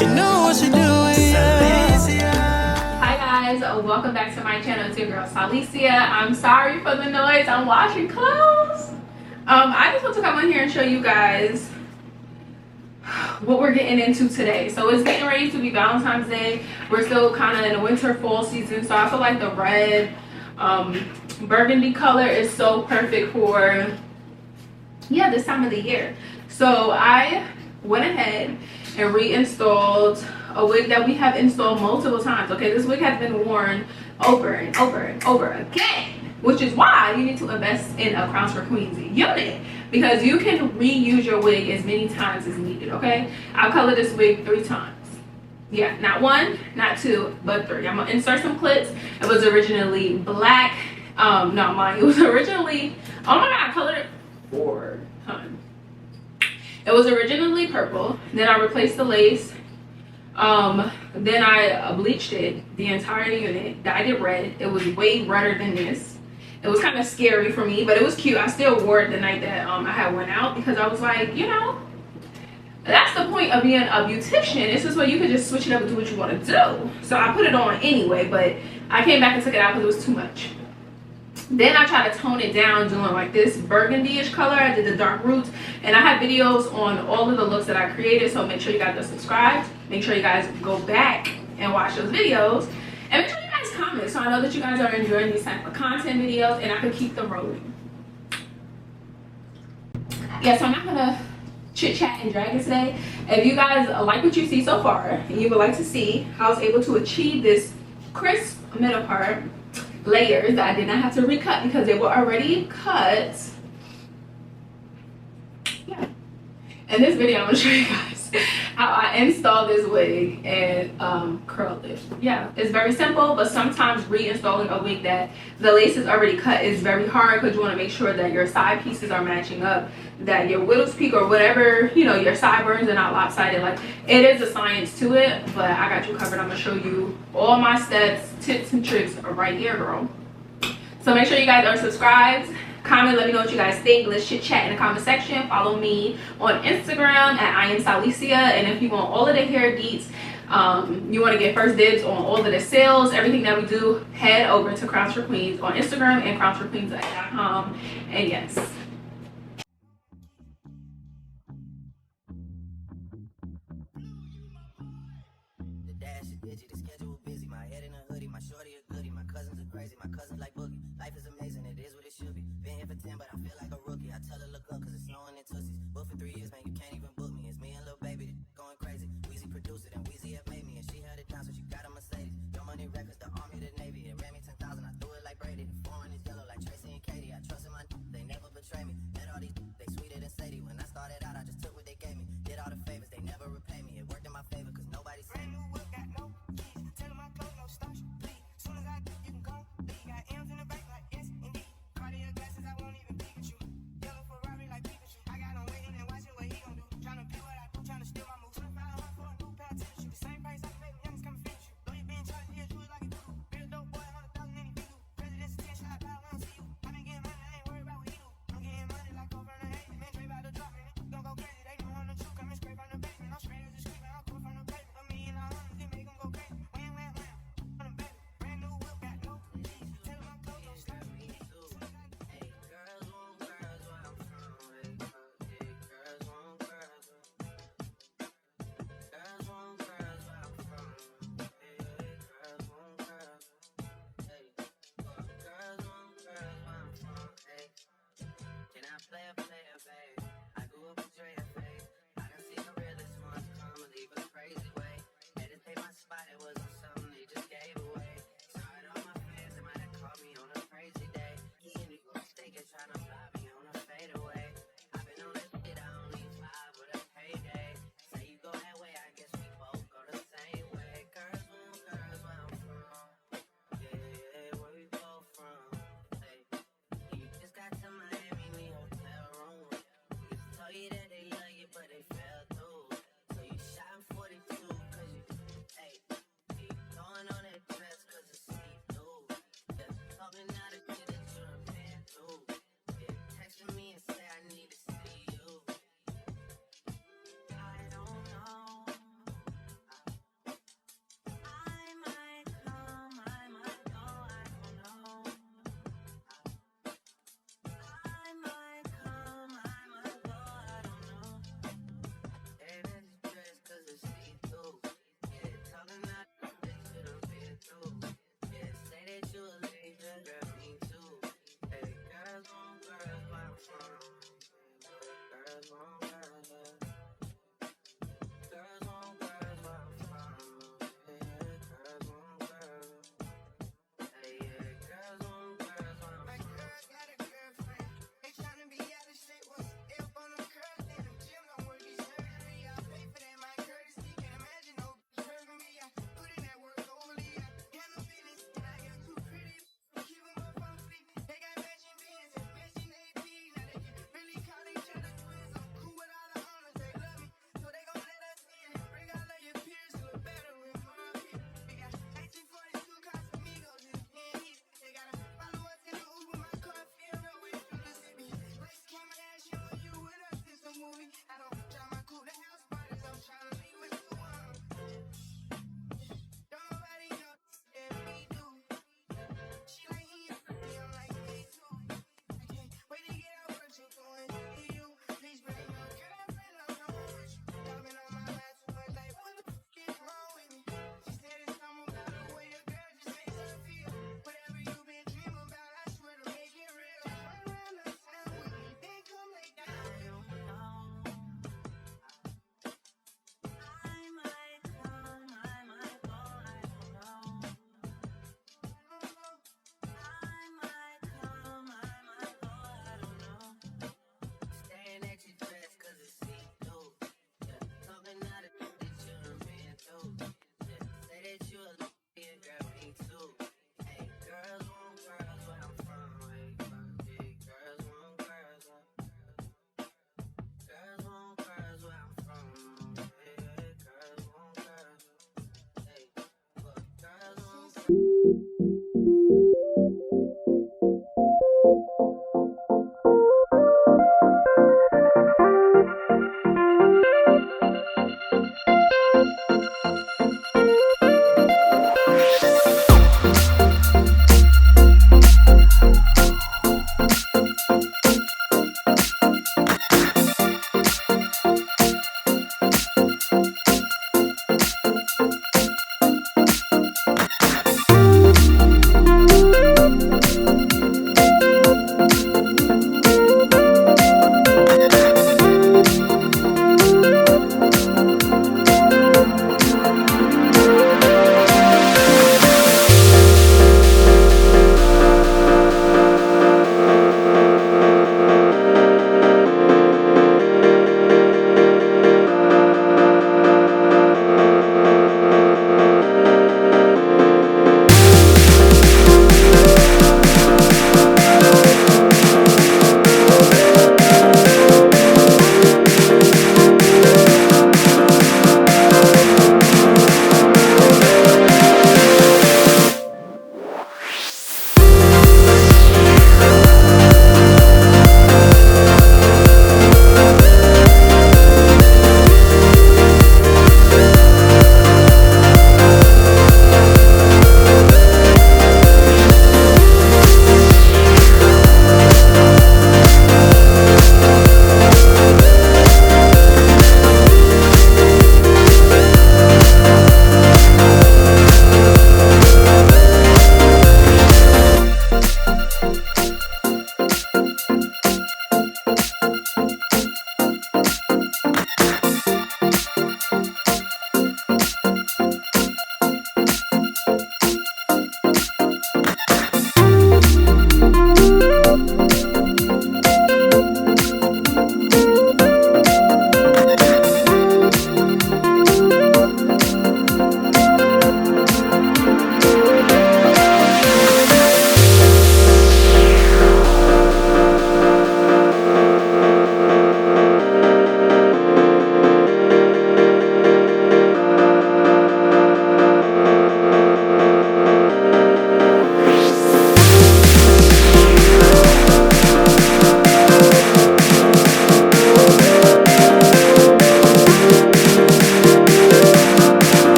She know what she doing, Hi guys, welcome back to my channel. It's your girl Salicia. I'm sorry for the noise. I'm washing clothes. I just want to come on here and show you guys what we're getting into today. So it's getting ready to be Valentine's Day. We're still kind of in the winter fall season, so I feel like the red burgundy color is so perfect for this time of the year. So I went ahead and reinstalled a wig that we have installed multiple times. Okay, this wig has been worn over and over and over again, which is why you need to invest in a Crowns for Queens unit, because you can reuse your wig as many times as needed. Okay, I've colored this wig 3 times. Yeah, not 1, not 2, but 3. I'm gonna insert some clips. It was originally black. No, mine. It was originally, oh my god, I colored it 4 times. It was originally purple, then I replaced the lace, then I bleached it, the entire unit, dyed it red. It was way redder than this. It was kind of scary for me, but it was cute. I still wore it the night that I had went out, because I was like, you know, that's the point of being a beautician. It's just where you could just switch it up and do what you want to do. So I put it on anyway, but I came back and took it out because it was too much. Then I tried to tone it down doing like this burgundy-ish color. I did the dark roots, and I have videos on all of the looks that I created, so make sure you guys are subscribed. Make sure you guys go back and watch those videos, and make sure you guys comment so I know that you guys are enjoying these type of content videos and I can keep them rolling. Yeah, so I'm not gonna chit chat and drag it today. If you guys like what you see so far and you would like to see how I was able to achieve this crisp middle part layers that I did not have to recut because they were already cut. Yeah. In this video, I'm gonna show you guys how I install this wig and curl it. Yeah, it's very simple, but sometimes reinstalling a wig that the lace is already cut is very hard, because you want to make sure that your side pieces are matching up, that your widow's peak or whatever, you know, your sideburns are not lopsided. Like, it is a science to it, but I got you covered. I'm gonna show you all my steps, tips and tricks right here, girl. So make sure you guys are subscribed. Comment, let me know what you guys think. Let's chit chat in the comment section. Follow me on Instagram at I am Salicia. And if you want all of the hair deets, you want to get first dibs on all of the sales, everything that we do, head over to Crowns for Queens on Instagram and crownsforqueens.com. And yes, life is amazing, it is what it should be. Been here for 10, but I feel like a rookie. I tell her look up, cause it's snowing in Tussies. Booked for 3 years, man, you can't even book me. It's me and Lil Baby going crazy. Weezy produced it and Weezy have made me, and she held it down, so she got a Mercedes. Your money records, the army, the navy. It ran me 10,000, I threw it like Brady. The foreign is yellow like Tracy and Katie. I trust in my they never betray me. Met all these they sweeter than Sadie. When I started out, I just took what they gave me. Did all the favors, they never repay me. It worked in my favor, cause nobody said brand new whip, got no keys. Tell my clothes, no starch, please. Soon as I do, you can go. Leave. Got M's in the back like S and D. Cartier glasses, I won't even peek at you. Yellow Ferrari like Pikachu. I got him waiting and watching what he gon' do. Tryna be what I do, tryna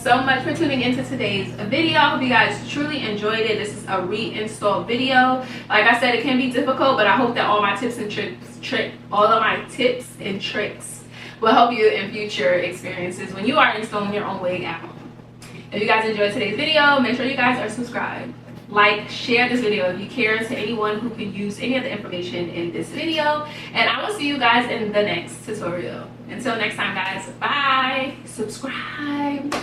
So much for tuning into today's video. I hope you guys truly enjoyed it. This is a reinstall video. Like I said, it can be difficult, but I hope that all of my tips and tricks will help you in future experiences when you are installing your own wig at home. If you guys enjoyed today's video, make sure you guys are subscribed, like, share this video if you care to anyone who can use any of the information in this video, and I will see you guys in the next tutorial. Until next time, guys, bye. Subscribe.